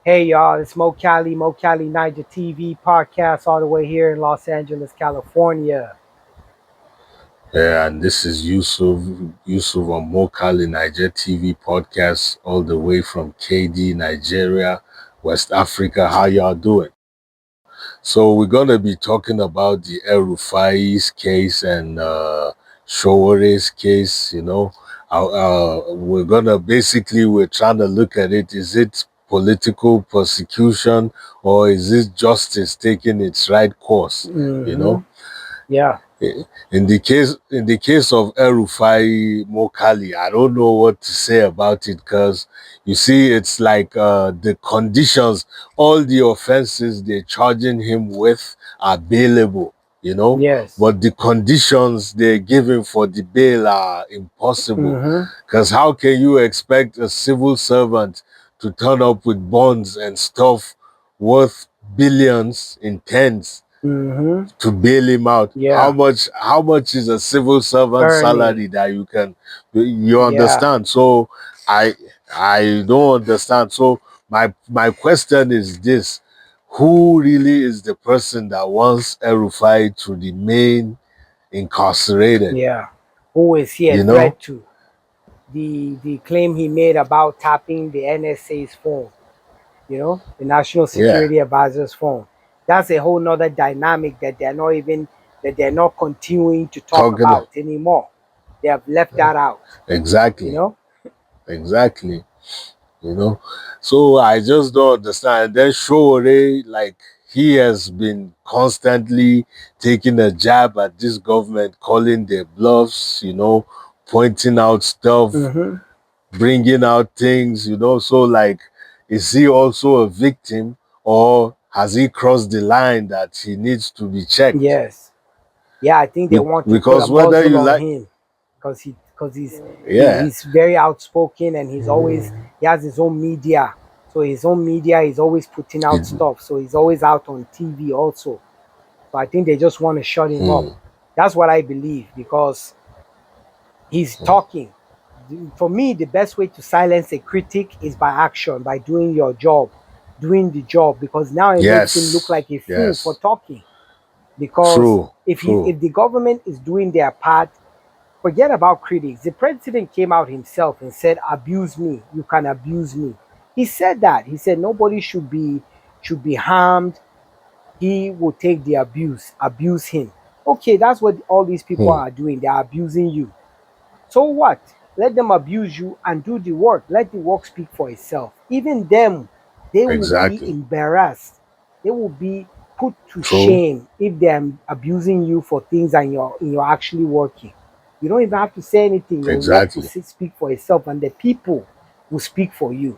Hey y'all, it's Cali 9ja TV podcast all the way here in Los Angeles, California. Yeah, and this is Yusuf on Cali 9ja TV podcast all the way from KD, Nigeria, West Africa. How y'all doing? So we're gonna be talking about the Rufai's case and Showore's case. We're trying to look at it. Is it political persecution or is it justice taking its right course? You Mm-hmm. know. Yeah. In the case of El-Rufai Mokali, I don't know what to say about it because you see, it's like the conditions, all the offenses they're charging him with are bailable, Yes. but the conditions they're giving for the bail are impossible. Mm-hmm. Because how can you expect a civil servant to turn up with bonds and stuff worth billions in tens Mm-hmm. to bail him out? How Yeah. much is a civil servant Earning. salary that you Yeah. understand? So I I don't understand. So my question is this: who really is the person that wants El-Rufai to remain incarcerated? Yeah. Who is he a You know? threat to? The claim he made about tapping the NSA's phone, the National Yeah. Security Advisor's phone. That's a whole nother dynamic that they're not continuing to talk Talking about anymore. They have left that out, you exactly. know? Exactly. you know. So I just don't understand. And then Showore, like, he has been constantly taking a jab at this government, calling their bluffs, pointing out stuff, Mm-hmm. bringing out things. So, like, is he also a victim, or has he crossed the line that he needs to be checked? Yes. Yeah, I think they want to put a Because whether muzzle you on like, him because yeah, he's very outspoken, and he has his own media. So his own media is always putting out it, stuff. So he's always out on TV also. So I think they just want to shut him up. mm, That's what I believe, because he's talking. For me, the best way to silence a critic is by action, by doing the job, because now it makes him look yes, like a fool for yes, talking. Because true, if he true. if the government is doing their part, forget about critics. The president came out himself and said, "Abuse me, you can abuse me." He said that. He said nobody should be harmed. He will take the abuse him. Okay, that's what all these people Hmm, are doing. They are abusing you. So what? Let them abuse you and do the work. Let the work speak for itself. Even them, they will be exactly. embarrassed. They will be put to True. shame if they're abusing you for things and you're actually working. You don't even have to say anything. Your work will Exactly. speak for itself, and the people will speak for you.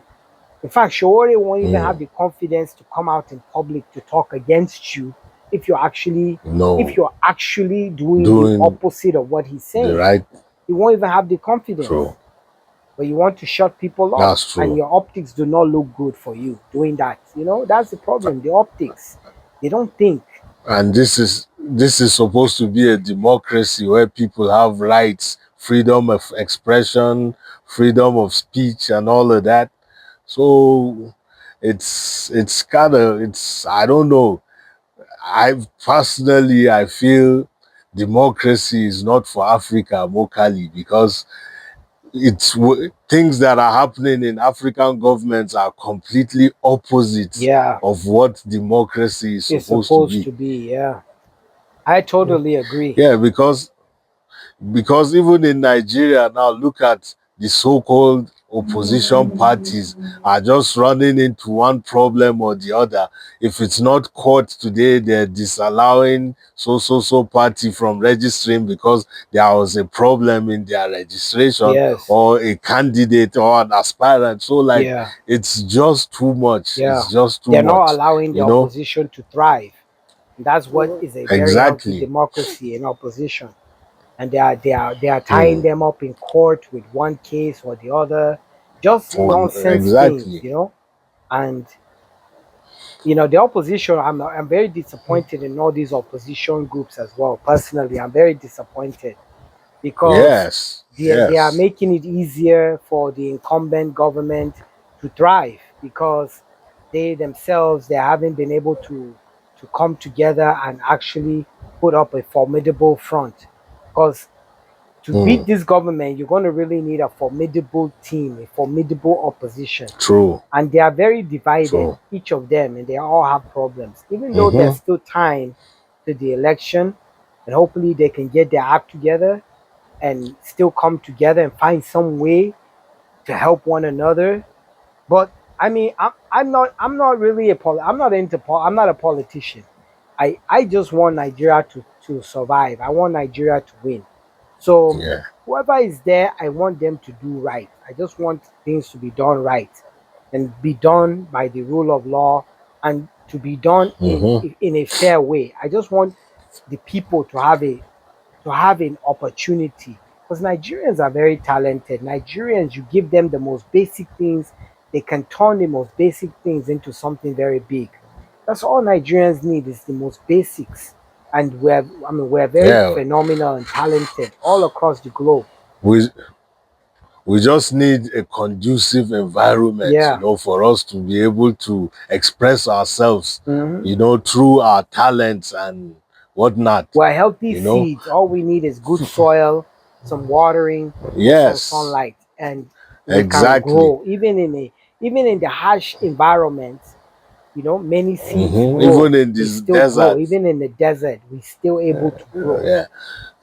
In fact, Shawori won't even have Mm. the confidence to come out in public to talk against you if you're actually if No, you're actually doing the doing opposite of what he's the saying. right. You won't even have the True. confidence. But you want to shut people up, That's and true. your optics do not look good for you doing that. That's the problem. The optics. They don't think. And this is supposed to be a democracy where people have rights, freedom of expression, freedom of speech, and all of that. So it's kind of it's I don't know. I feel democracy is not for Africa locally, because things that are happening in African governments are completely opposite Yeah, of what democracy is it's supposed to supposed be. to be. Yeah, I totally agree. Yeah, because even in Nigeria now, look at the so-called opposition parties are just running into one problem or the other. If it's not court today, they're disallowing so party from registering because there was a problem in their registration, Yes. or a candidate or an aspirant. So, like, Yeah. it's just too much. Yeah. It's just too They're not much, allowing the you know? opposition to thrive. And that's what is a very healthy Exactly. democracy in opposition. And they are tying Hmm. them up in court with one case or the other. Just nonsense things, Exactly. And the opposition, I'm very disappointed in all these opposition groups as well. Personally, I'm very disappointed, because Yes. they are Yes. making it easier for the incumbent government to thrive, because they themselves, they haven't been able to come together and actually put up a formidable front. Because to beat Mm. this government, you're going to really need a formidable team, a formidable opposition. True. And they are very divided, True. each of them, and they all have problems. Even though there's Mm-hmm. still time to the election, and hopefully they can get their act together and still come together and find some way to help one another. But I mean, I'm not really I'm not I'm not a politician. I just want Nigeria to survive. I want Nigeria to win. So Yeah. whoever is there, I want them to do right. I just want things to be done right and be done by the rule of law and to be done Mm-hmm. in a fair way. I just want the people to have an opportunity because Nigerians are very talented. Nigerians, you give them the most basic things, they can turn the most basic things into something very big. That's all Nigerians need is the most basics. And we're very Yeah. phenomenal and talented all across the globe. We we just need a conducive environment, Yeah. for us to be able to express ourselves, Hmm. through our talents and whatnot, We're healthy you know. seeds. All we need is good soil, some watering, and some Yes, sunlight, and we can exactly. grow even in the harsh environment. Many seeds grow. Even in They this still grow. desert. Even in the desert, we still able to grow. Yeah.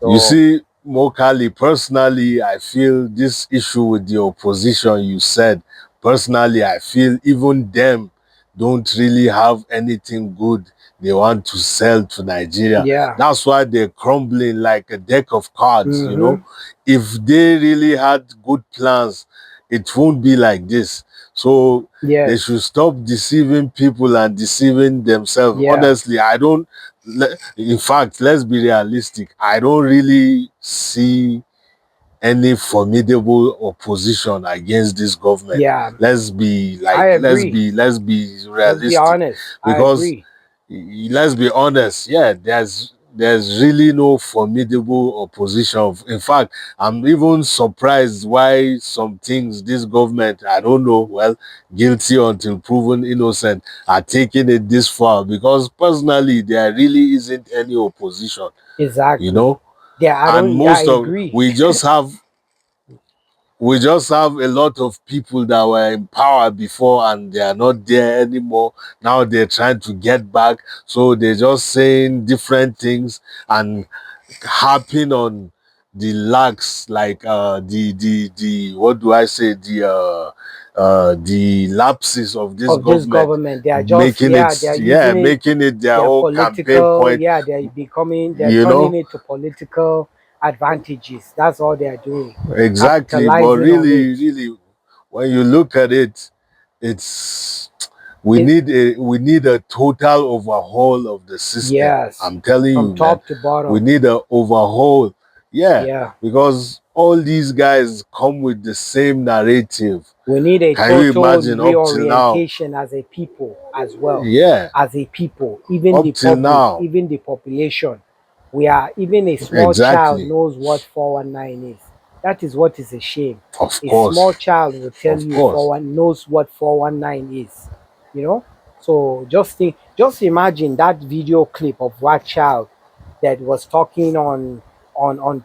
You So see, Mokali, personally, I feel this issue with the opposition you said, personally, I feel even them don't really have anything good they want to sell to Nigeria. yeah. That's why they're crumbling like a deck of cards. Mm-hmm. If they really had good plans, it won't be like this. So they Yes. should stop deceiving people and deceiving themselves. Yeah. Honestly, I don't in fact, let's be realistic. I don't really see any formidable opposition against this government. Yeah. Let's be I like, agree. let's be Let's be realistic, honest. I because agree. let's be honest. Yeah, there's really no formidable opposition. In fact, I'm even surprised why some things this government, I don't know, well, guilty until proven innocent, are taking it this far. Because personally, there really isn't any opposition, you Exactly. know. Yeah. I And don't. Yeah. I most of agree. we just have a lot of people that were in power before and they are not there anymore. Now they're trying to get back. So they're just saying different things and harping on the lacks, like the what do I say, the lapses of this Of this government, government, they are just making it, they are yeah, using it. making it their They're own campaign political. point, Yeah. They're you turning know. it to political advantages. That's all they're doing, Exactly. But capitalizing on really, it. really, when you look at it, it's It we need a total overhaul of the system. yes, I'm telling from you, man, top to we bottom. need a overhaul. Yeah, Yeah, because all these guys come with the same narrative. we need a Can you total imagine up till now? reorientation as a people as well. Yeah, As a people, even the up till public, now. even the population. We are even a small child Exactly. knows what 419 is. That is what is a shame. Of A small course. child will tell Of you course. 41 knows what 419 is. You know? So just imagine that video clip of that child that was talking on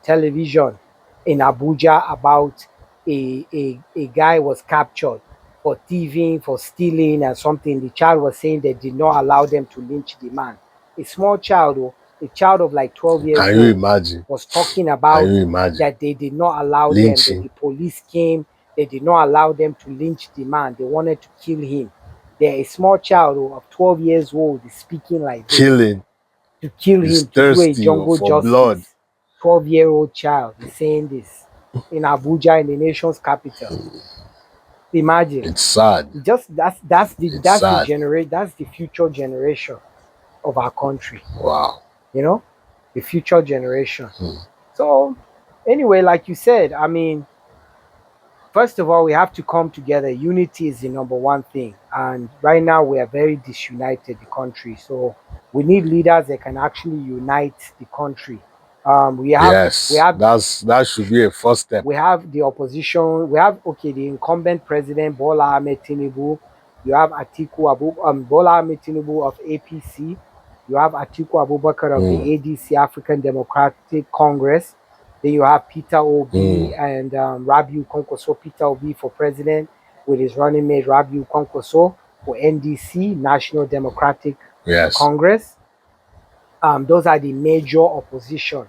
television in Abuja about a guy was captured for thieving, for stealing, and something. The child was saying they did not allow them to lynch the man. A small child, oh, a child of like 12 years Can you old, imagine? was talking Can about you imagine? that they did not allow them, that Lynching, the police came, they did not allow them to lynch the man. They wanted to kill him. There, a small child of 12 years old is speaking like this killing, to kill is him, to do a thirsty jungle for blood. justice. 12-year-old child is saying this in Abuja, in the nation's capital. Imagine. It's sad. Just It's sad. that's the future generation of our country, Wow. you know? The future generation. So anyway, like you said, I mean, first of all, we have to come together. Unity is the number one thing. And right now, we are very disunited, the country. So we need leaders that can actually unite the country. We Yes, have that should be a first step. we have the opposition. We have okay, the incumbent president Bola Ahmed Tinubu. You have Bola Ahmed Tinubu of APC. You have Atiku Abubakar of mm, the ADC, African Democratic Congress. Then you have Peter Obi mm, and Rabiu Kwankwaso. Peter Obi for president with his running mate Rabiu Kwankwaso for NDC, National Democratic yes, Congress. Those are the major opposition.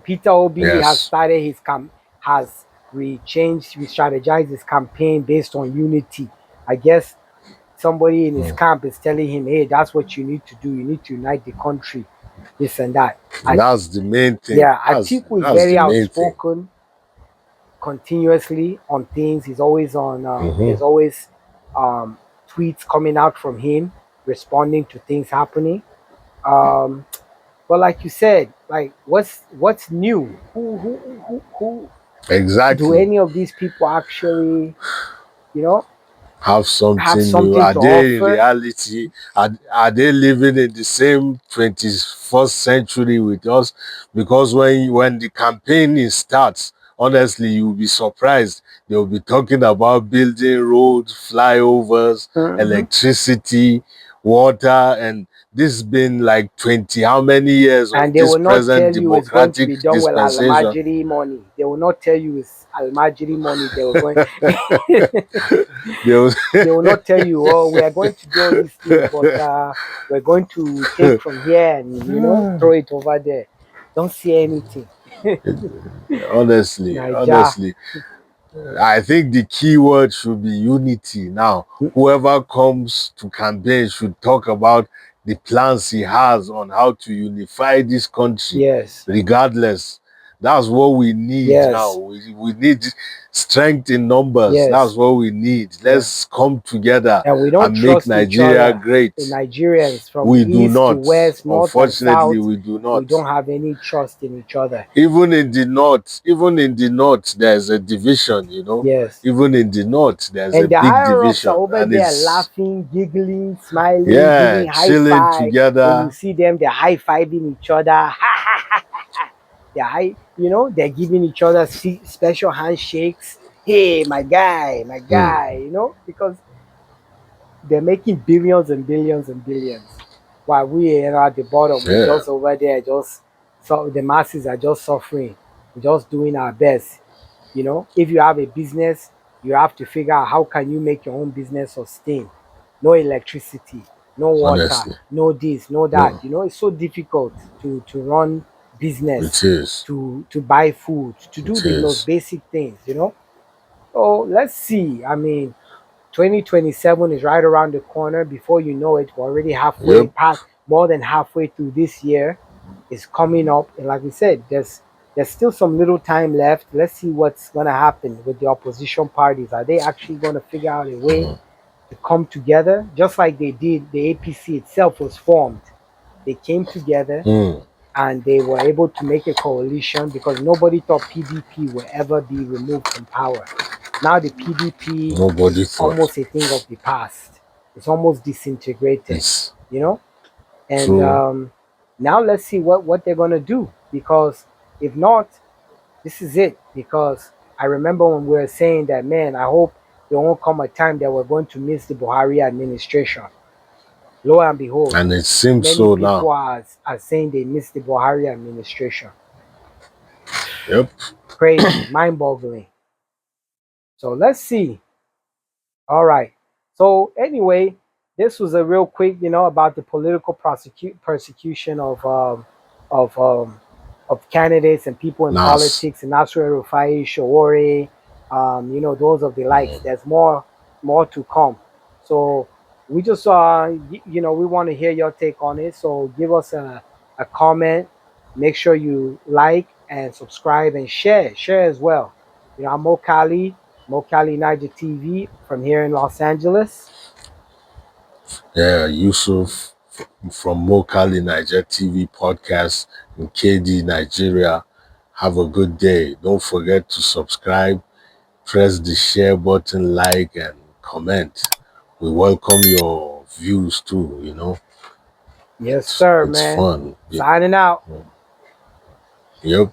Peter Obi has yes, started has re-strategized his campaign based on unity. I guess somebody in his mm. camp is telling him, "Hey, that's what you need to do. You need to unite the country, this and that." That's the main thing. Yeah, Atiku is That's very the main thing. outspoken continuously on things. He's always on. Hmm. There's always um, tweets coming out from him responding to things happening. Um, but like you said, like what's new? Who do Exactly. any of these people actually, you know, Have have something new. something Are to they in offer? reality? Are they living in the same 21st century with us? Because when the campaign starts, honestly, you'll be surprised. They'll be talking about building roads, flyovers, Hmm. electricity, water, and this has been like 20 how many years And of they this will not present tell you it's going to democratic be done with dispensation. Almajiri money. They will not tell you it's Almajiri money. They will going. They'll, They will not tell you, oh, we are going to do all these things, but we're going to take from here and throw it over there. Don't see anything. honestly, Naija. honestly. I think the key word should be unity. Now, whoever comes to campaign should talk about the plans he has on how to unify this country, Yes. regardless. That's what we need now. Yes. We need strength in numbers. That's Yes. what we need. Yeah. Let's come together And we don't and make trust each Nigeria other. The great. Nigerians from We do east to not. west, north and Unfortunately, south, we do we not. don't have any trust in each other. Even in the north, there's a division, Yes. Even in the north, there's a And the big higher ups are division. over And there it's, laughing, giggling, smiling, yeah, giving high chilling five. When you together. see them, they're high fiving each other. They're giving each other special handshakes. Hey, my Hmm. guy, because they're making billions and billions and billions. While we are at the bottom, we're Yeah, just over there, just so the masses are just suffering. We're just doing our best. If you have a business, you have to figure out how can you make your own business sustain. No electricity, no water, honestly. no this, no that. No, It's so difficult to run it business, is. to buy food, to do It the most is. basic things. So let's see. I mean, 2027 is right around the corner. Before you know it, we're already halfway Yep. past, more than halfway through this year. Is coming up, and like we said, there's still some little time left. Let's see what's gonna happen with the opposition parties. Are they actually gonna figure out a way to come together, just like they did? The APC itself was formed. They came together Hmm. and they were able to make a coalition because nobody thought PDP would ever be removed from power. Now the PDP Nobody is thought. almost a thing of the past. It's almost disintegrated, It's you know. And true. now let's see what they're gonna do, because if not, this is it. Because I remember when we were saying that, man, I hope there won't come a time that we're going to miss the Buhari administration. Lo and behold, And it seems many so now. people are saying they miss the Buhari administration. Yep. Crazy, mind boggling. So let's see. All right. So anyway, this was a real quick, about the political persecution of candidates and people in Nas. politics, and Nasiru Rufai, Sowore, those of the likes. There's more to come. So we just we want to hear your take on it. So give us a comment. Make sure you like and subscribe and share as well. I'm Cali 9ja TV from here in Los Angeles. Yeah, Yusuf from Cali 9ja TV podcast in KD, Nigeria. Have a good day. Don't forget to subscribe, press the share button, like, and comment. We welcome your views too. Yes, sir, It's man. fun. Signing out. Yep.